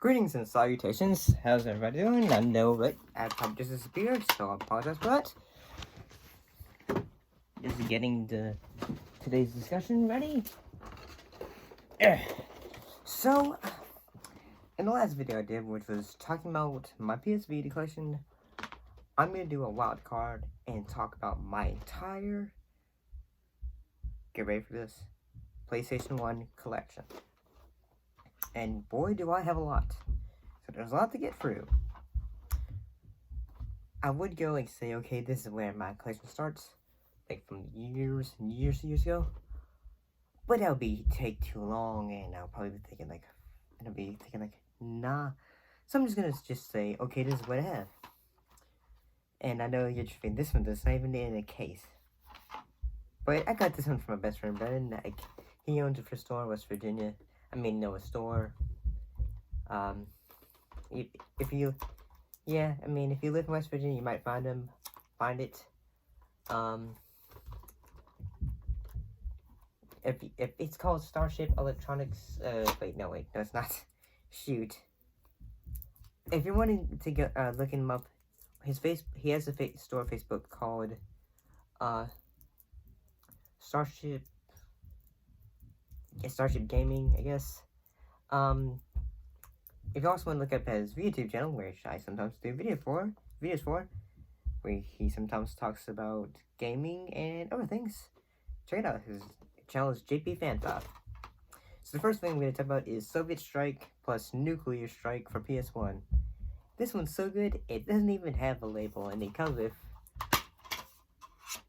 Greetings and salutations. How's everybody doing? I know that I probably just disappeared, so I apologize for that. Just getting today's discussion ready. So, in the last video I did, which was talking about my PS Vita collection, I'm going to do a wild card and talk about my entire, get ready for this, PlayStation 1 collection. And boy, do I have a lot. So there's a lot to get through. I would go say, okay, this is where my collection starts, from years and years ago. But that would take too long, and I'll probably be thinking nah. So I'm just gonna say, okay, this is what I have. And I know you're thinking this one doesn't even in a case. But I got this one from my best friend Brendan. He owns a thrift store in West Virginia. A store. If you live in West Virginia, you might find it. If it's called Starship Electronics, no, it's not. Shoot. If you're wanting to go, look him up, he has a store Facebook called, Starship Gaming, I guess. If you also want to look up his YouTube channel, which I sometimes do videos for, where he sometimes talks about gaming and other things, check it out. His channel is JP Fantop. So the first thing we're going to talk about is Soviet Strike plus Nuclear Strike for PS1. This one's so good, it doesn't even have a label, and it comes with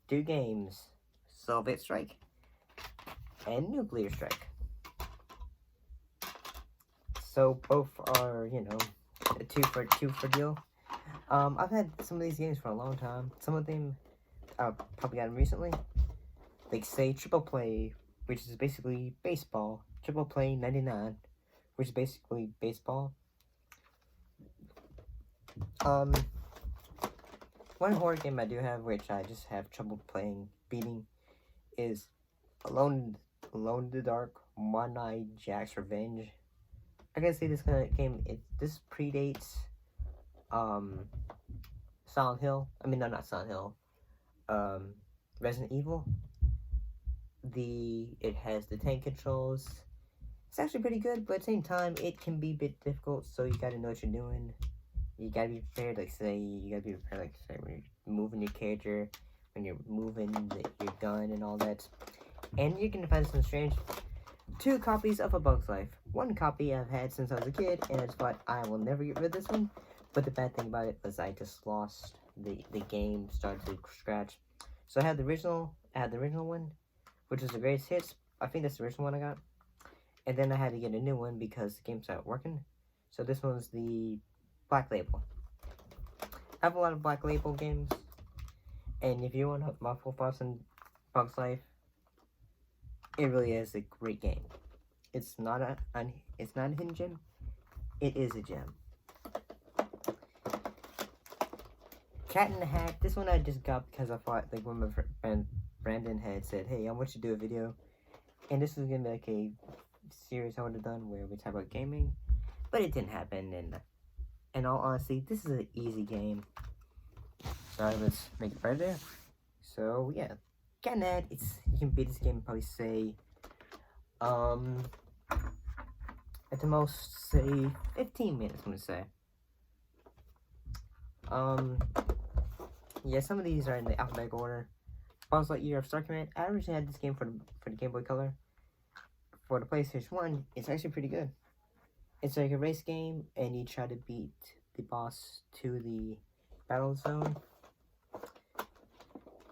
two games, Soviet Strike and Nuclear Strike. So both are, a two for deal. I've had some of these games for a long time. Some of them I've probably gotten recently. Say Triple Play, which is basically baseball. Triple Play 99, which is basically baseball. One horror game I do have, which I just have trouble beating, is Alone in the Dark, One-Eyed Jack's Revenge. I gotta say, this kind of game, this predates, Silent Hill. Not Silent Hill. Resident Evil. It has the tank controls. It's actually pretty good, but at the same time, it can be a bit difficult, so you gotta know what you're doing. You gotta be prepared, when you're moving your character, when you're moving your gun and all that. And you can find some strange 2 copies of A Bug's Life. 1 copy I've had since I was a kid, and I just thought I will never get rid of this one. But the bad thing about it was I just lost the game, started to scratch. So I had the original one, which was the greatest hits. I think that's the original one I got. And then I had to get a new one because the game stopped working. So this one's the Black Label. I have a lot of Black Label games. And if you want my full thoughts on Bug's Life, it really is a great game. It's not a hidden gem. It is a gem. Cat in the Hat. This one I just got because I thought when my friend Brandon had said, "Hey, I want you to do a video," and this was gonna be a series I would have done where we talk about gaming, but it didn't happen. And in all honesty, this is an easy game. So let's make it right there. So yeah. Cat in the Hat, you can beat this game probably say, at the most, say, 15 minutes, I'm gonna say. Yeah, some of these are in the alphabetical order. Buzz Lightyear of Star Command. I originally had this game for the Game Boy Color. For the PlayStation 1, it's actually pretty good. It's like a race game, and you try to beat the boss to the battle zone.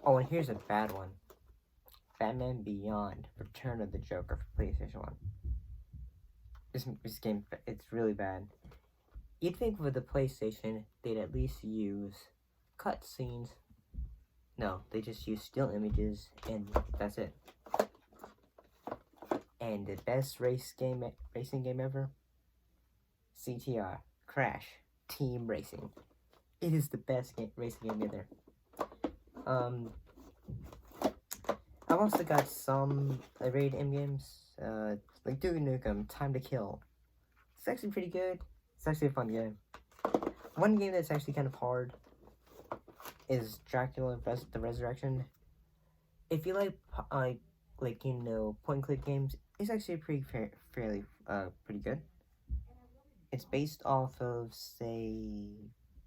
Oh, and here's a bad one. Batman Beyond, Return of the Joker for PlayStation 1. This game, it's really bad. You'd think with the PlayStation, they'd at least use cutscenes. No, they just use still images, and that's it. And the best racing game ever? CTR, Crash Team Racing. It is the best racing game ever. I've also got some rated M games, like Duke Nukem Time to Kill. It's actually pretty good. It's actually a fun game. One game that's actually kind of hard is Dracula the Resurrection. If you like point and click games, it's actually fairly pretty good. It's based off of, say,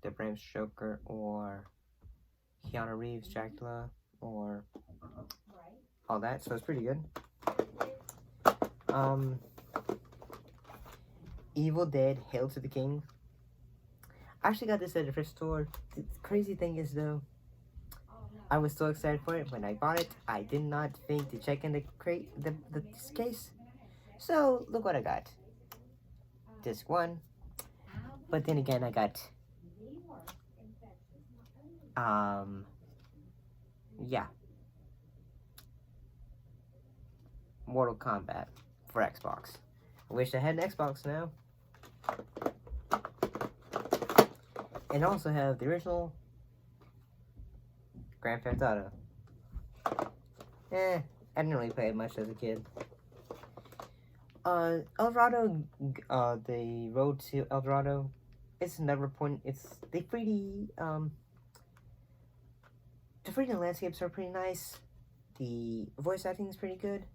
the Bram Stoker or Keanu Reeves Dracula or all that, so it's pretty good. Evil Dead Hail to the King. I actually got this at the thrift store. The crazy thing is, though, I was so excited for it when I bought it. I did not think to check in the case. So look what I got. Disc 1. But then again, I got Mortal Kombat for Xbox. I wish I had an Xbox now. And also have the original Grand Theft Auto. I didn't really play it much as a kid. El Dorado, the road to El Dorado, it's another point. It's the 3D landscapes are pretty nice. The voice acting is pretty good.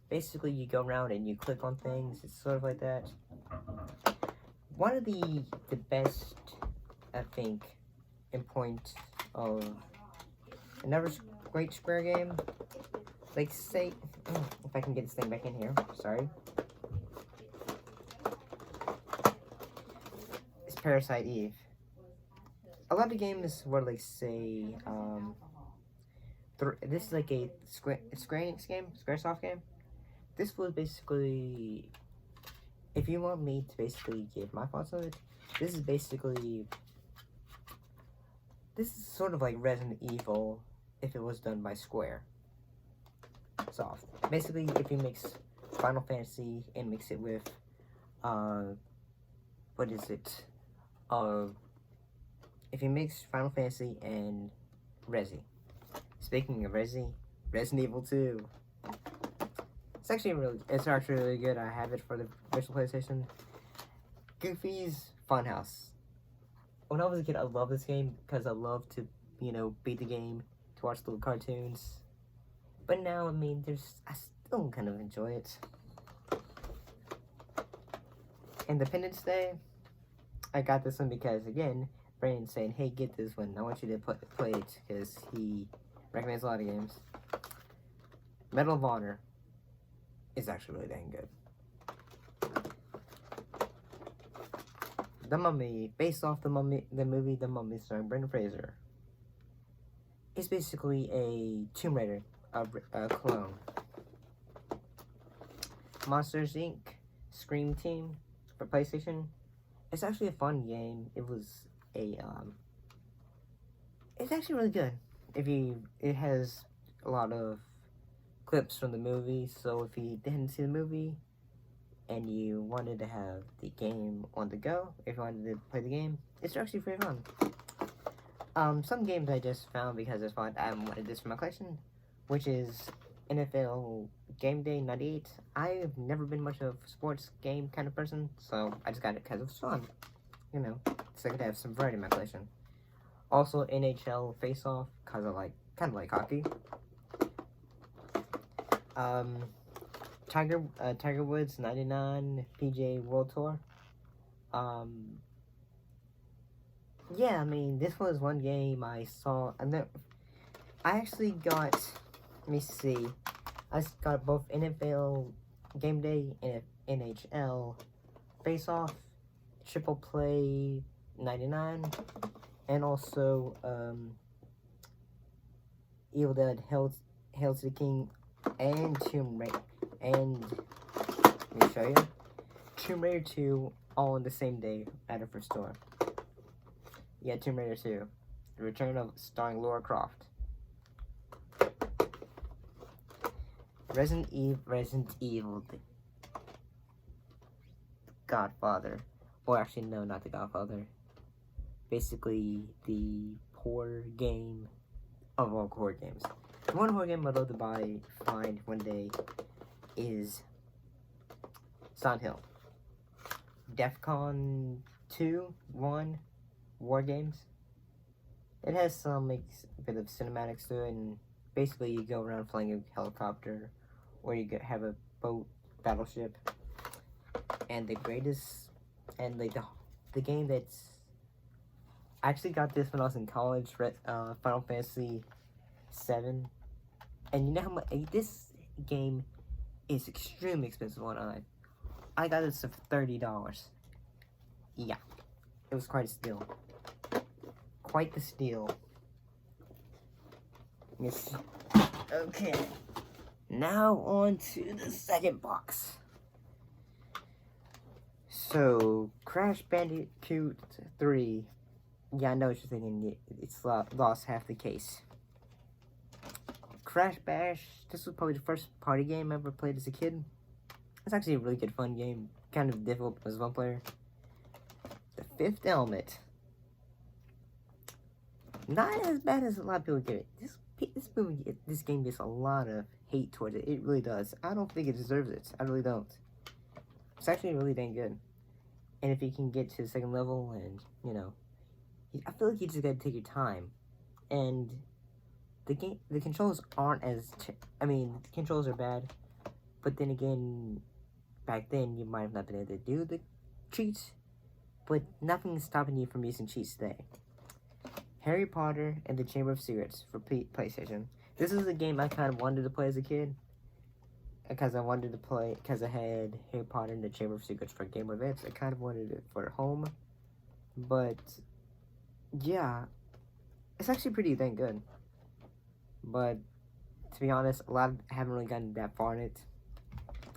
Basically you go around and you click on things. It's sort of like that. One of the best, I think, in point of another great Square game. Like, say, if I can get this thing back in here, sorry. It's Parasite Eve. A lot of games were, like, say, this is like a Square Enix game, Squaresoft game. This was basically, if you want me to basically give my thoughts on it, this is sort of like Resident Evil if it was done by Square Soft. Basically, if you mix Final Fantasy and mix it with, if you mix Final Fantasy and Resi. Speaking of Resi, Resident Evil 2. It's actually really good. I have it for the virtual PlayStation. Goofy's Funhouse. When I was a kid, I loved this game because I loved to, beat the game, to watch little cartoons. But now, I mean, I still kind of enjoy it. Independence Day. I got this one because, again, Brandon's saying, hey, get this one. I want you to play it because he recommends a lot of games. Medal of Honor is actually really dang good. The Mummy, based off the movie The Mummy starring Brendan Fraser. It's basically a Tomb Raider clone. Monsters Inc. Scream Team for PlayStation. It's actually a fun game. It's actually really good. It has a lot of clips from the movie, so if you didn't see the movie and you wanted to have the game on the go, if you wanted to play the game, it's actually pretty fun. Some games I just found because I thought I wanted this for my collection, which is NFL Game Day 98. I've never been much of a sports game kind of person, so I just got it because it was fun. So I could have some variety in my collection. Also, NHL Face Off, because I kind of like hockey. Tiger Woods 99 PGA World Tour. Yeah, I mean, this was one game I saw, and then I actually got, let me see, I got both NFL Game Day and NHL Face Off, Triple Play 99, and also, Evil Dead Hail to the King, and Tomb Raider, and, let me show you, Tomb Raider 2, all on the same day at a first store. Yeah, Tomb Raider 2, The Return of starring Lara Croft. Resident Evil, The Godfather, or actually no, not The Godfather. Basically, the horror game of all horror games. The one horror game I'd love to find one day is Silent Hill. DEFCON 2, 1, War Games. It has some bit of cinematics to it, and basically you go around flying a helicopter, or you have a boat, battleship. And the greatest, and like the game that's, I actually got this when I was in college, Final Fantasy 7. And you know how much, this game is extremely expensive online. I got this for $30. Yeah, it was quite a steal. Quite the steal. Yes. Okay. Now on to the second box. So, Crash Bandicoot 3. Yeah, I know what you're thinking. It's lost half the case. Crash Bash. This was probably the first party game I ever played as a kid. It's actually a really good fun game. Kind of difficult as one player. The Fifth Element. Not as bad as a lot of people give it. This game gets a lot of hate towards it. It really does. I don't think it deserves it. I really don't. It's actually really dang good. And if you can get to the second level, and you know, I feel like you just gotta take your time. And the controls aren't as. The controls are bad, but then again, back then you might have not been able to do the cheats, but nothing's stopping you from using cheats today. Harry Potter and the Chamber of Secrets for PlayStation. This is a game I kind of wanted to play as a kid. Because I had Harry Potter and the Chamber of Secrets for Game of Advance. I kind of wanted it for home. But, yeah. It's actually pretty dang good. But, to be honest, haven't really gotten that far in it.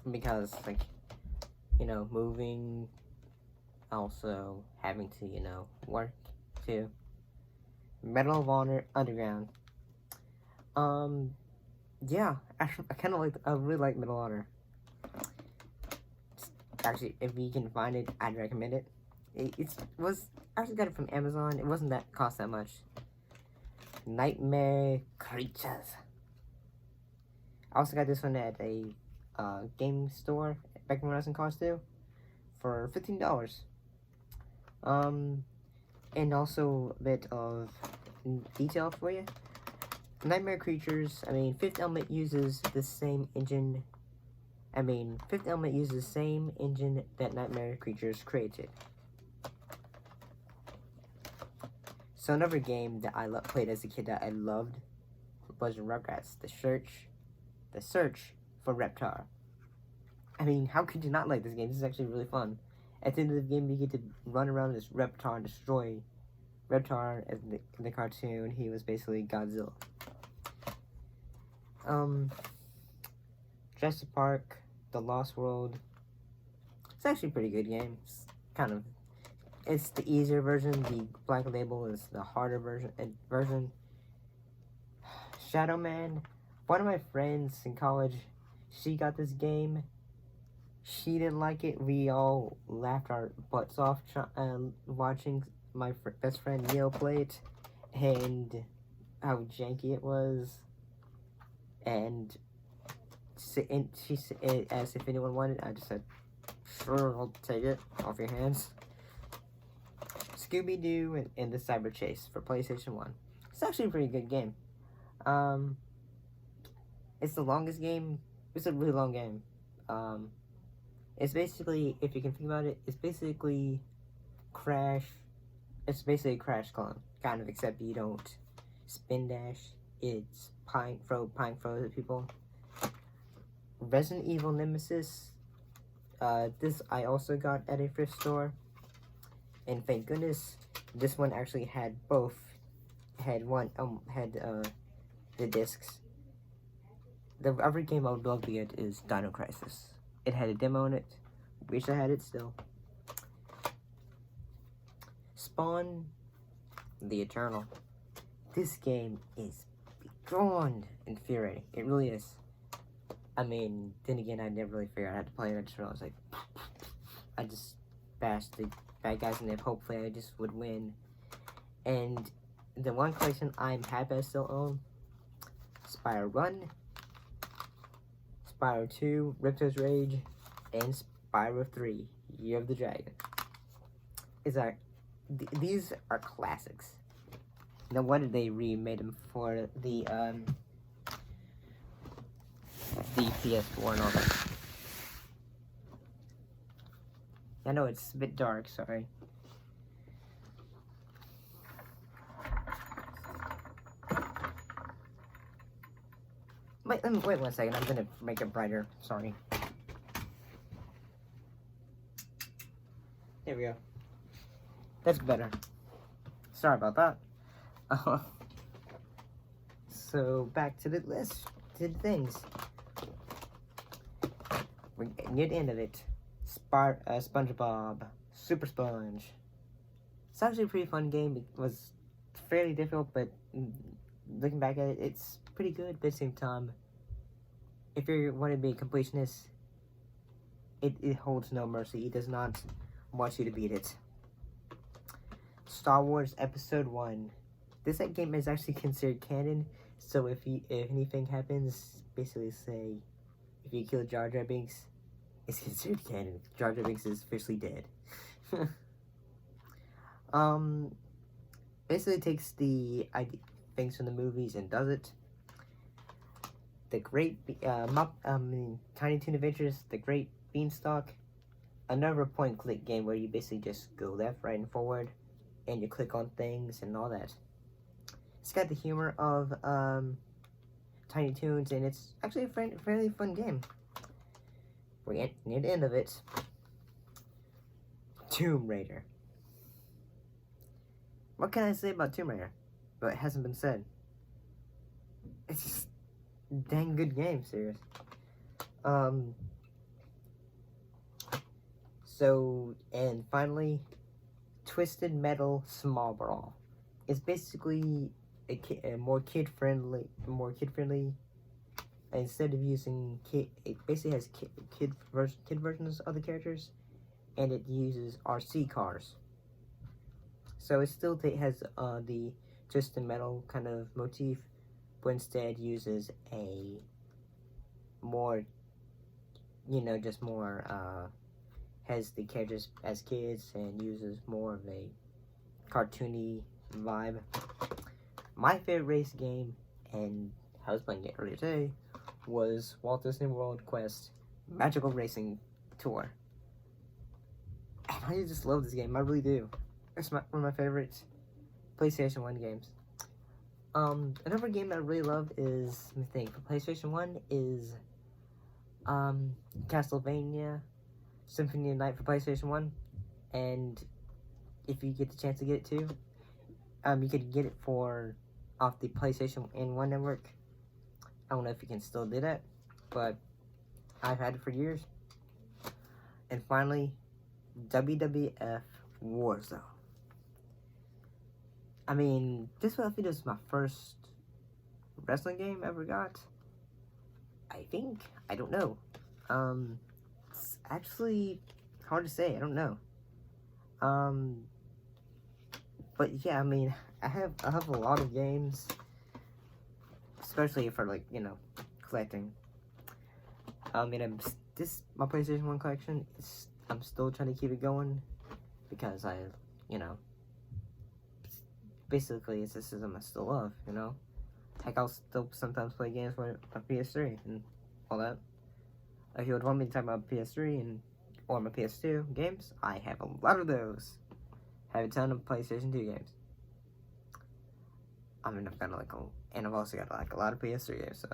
Because, moving. Also, having to, work, too. Medal of Honor Underground. Yeah, I really like Medal of Honor. Actually, if you can find it, I'd recommend it. I actually got it from Amazon. It wasn't cost that much. Nightmare Creatures. I also got this one at a game store back when I was in college too, for $15. And also a bit of detail for you. Nightmare Creatures, Fifth Element uses the same engine. Fifth Element uses the same engine that Nightmare Creatures created. So another game that I played as a kid that I loved was Rugrats, The Search for Reptar. How could you not like this game? This is actually really fun. At the end of the game, you get to run around this Reptar and destroy Reptar. In the cartoon, he was basically Godzilla. Jurassic Park, The Lost World. It's actually a pretty good game. It's the easier version. The Black Label is the harder version. Shadow Man. One of my friends in college, she got this game. She didn't like it. We all laughed our butts off watching my best friend Neil play it, and how janky it was. And she asked if anyone wanted it. I just said, sure, I'll take it off your hands. Scooby-Doo and the Cyber Chase for PlayStation 1. It's actually a pretty good game. It's the longest game. It's a really long game. It's basically, if you can think about it, it's basically Crash. It's basically a Crash clone, kind of, except you don't spin dash. It's pine throw at people. Resident Evil Nemesis. This I also got at a thrift store, and thank goodness this one actually had both. Had the discs. The other game I would love to get is Dino Crisis. It had a demo in it. Wish I had it still. Spawn, The Eternal. This game is beyond infuriating. It really is. Then again, I never really figured out how to play it. I just realized, I just bashed the bad guys in it. Hopefully, I just would win. And the one collection I'm happy I still own: Spyro Run, Spyro 2, Ripto's Rage, and Spyro 3, Year of the Dragon. is our these are classics. No wonder they remade them for the PS4 and all that. I know it's a bit dark, sorry. Wait 1 second, I'm gonna make it brighter, sorry. There we go. That's better. Sorry about that. So back to the list, to the things. We're near the end of it. SpongeBob, Super Sponge. It's actually a pretty fun game. It was fairly difficult, but looking back at it, it's pretty good. But at the same time, if you want to be a completionist, it holds no mercy. It does not want you to beat it. Star Wars Episode 1. This game is actually considered canon, so if anything happens, basically say, if you kill Jar Jar Binks, it's considered canon. Jar Jar Binks is officially dead. Basically takes the things from the movies and does it. The Great, Tiny Toon Adventures, The Great Beanstalk, another point-and-click game where you basically just go left, right, and forward, and you click on things and all that. It's got the humor of Tiny Toons, and it's actually a fairly fun game. We're near the end of it. Tomb Raider. What can I say about Tomb Raider? But it hasn't been said. It's just a dang good game, serious. So, and finally, Twisted Metal Small Brawl. It's basically a more kid friendly. Instead of using it basically has kid versions of the characters, and it uses RC cars. So it still has the Twisted Metal kind of motif, but instead uses a more, just more, has the characters as kids and uses more of a cartoony vibe. My favorite race game, and I was playing it earlier today, was Walt Disney World Quest Magical Racing Tour. And I just love this game, I really do. It's one of my favorite PlayStation 1 games. Another game that I really love is, let me think, for PlayStation 1 is Castlevania Symphony of Night for PlayStation 1. And if you get the chance to get it too, you could get it off the PlayStation and 1 network. I don't know if you can still do that, but I've had it for years. And finally, WWF Warzone. I mean, this was my first wrestling game I ever got. I think. I don't know. It's actually hard to say. I don't know. But yeah, I mean, I have a lot of games, especially for collecting. My PlayStation 1 collection is, I'm still trying to keep it going because basically it's a system I still love, Heck, I'll still sometimes play games for my PS3 and all that. If you would want me to talk about PS3 or my PS2 games, I have a lot of those. I have a ton of PlayStation 2 games. I mean, I've also got a lot of PS3 games, so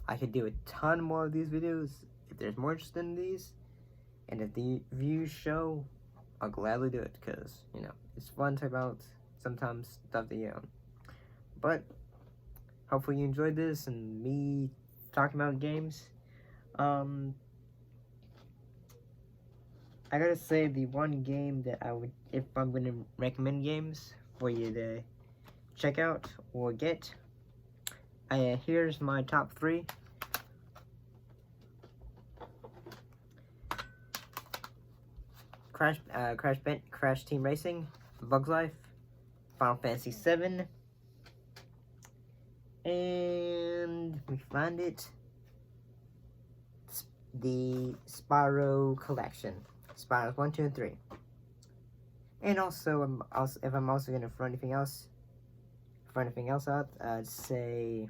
I could do a ton more of these videos if there's more interest in these, and if the views show, I'll gladly do it, because, it's fun to talk about sometimes stuff that you own. But hopefully you enjoyed this and me talking about games. I gotta say, the one game that I would, if I'm gonna recommend games for you to check out or get, here's my top 3. Crash Team Racing, Bugs Life, Final Fantasy VII, and let me find it. The Spyro Collection. Spyros 1, 2, and 3. And also, if I'm also gonna throw anything else out, I'd say.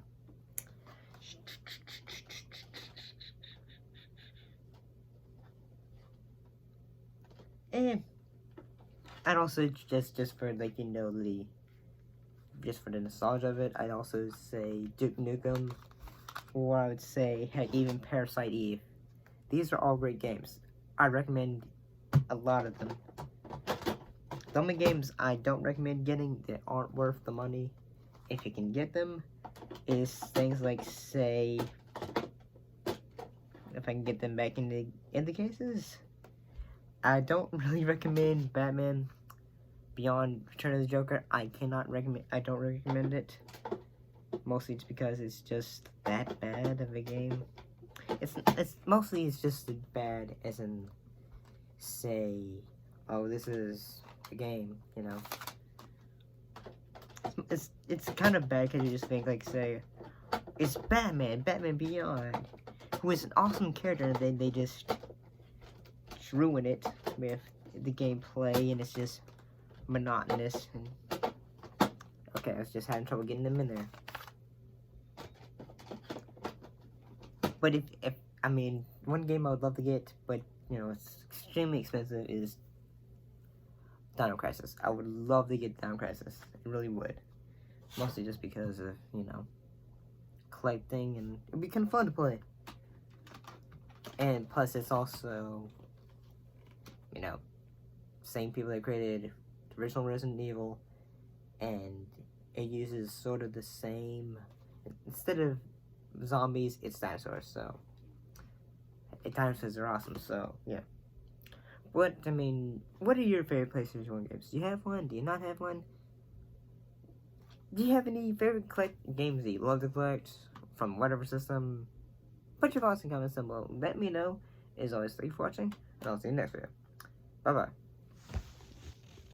And I'd also just for like just for the nostalgia of it, I'd also say Duke Nukem, or I would say heck even Parasite Eve. These are all great games. I recommend a lot of them. The only games I don't recommend getting that aren't worth the money, if you can get them, is things like, say, if I can get them back in the cases, I don't really recommend Batman Beyond Return of the Joker. I don't recommend it. Mostly it's because it's just that bad of a game. It's just as bad as in, say, oh, this is a game, you know. It's kind of bad because you just think, like, say, it's Batman Beyond, who is an awesome character, and then they just ruin it with the gameplay, and it's just monotonous. And okay, I was just having trouble getting them in there. But if I mean, one game I would love to get, but you know, it's extremely expensive, is Dino Crisis. I would love to get Dino Crisis. I really would. Mostly just because of, you know, collecting, and it'd be kind of fun to play. And plus, it's also, you know, same people that created the original Resident Evil, and it uses sort of the same, instead of zombies, it's dinosaurs, so dinosaurs are awesome, so yeah. What are your favorite PlayStation 1 games? Do you have one? Do you not have one? Do you have any favorite games that you love to collect from whatever system? Put your thoughts in the comments down below. Let me know. As always, thank you for watching, and I'll see you next video. Bye bye.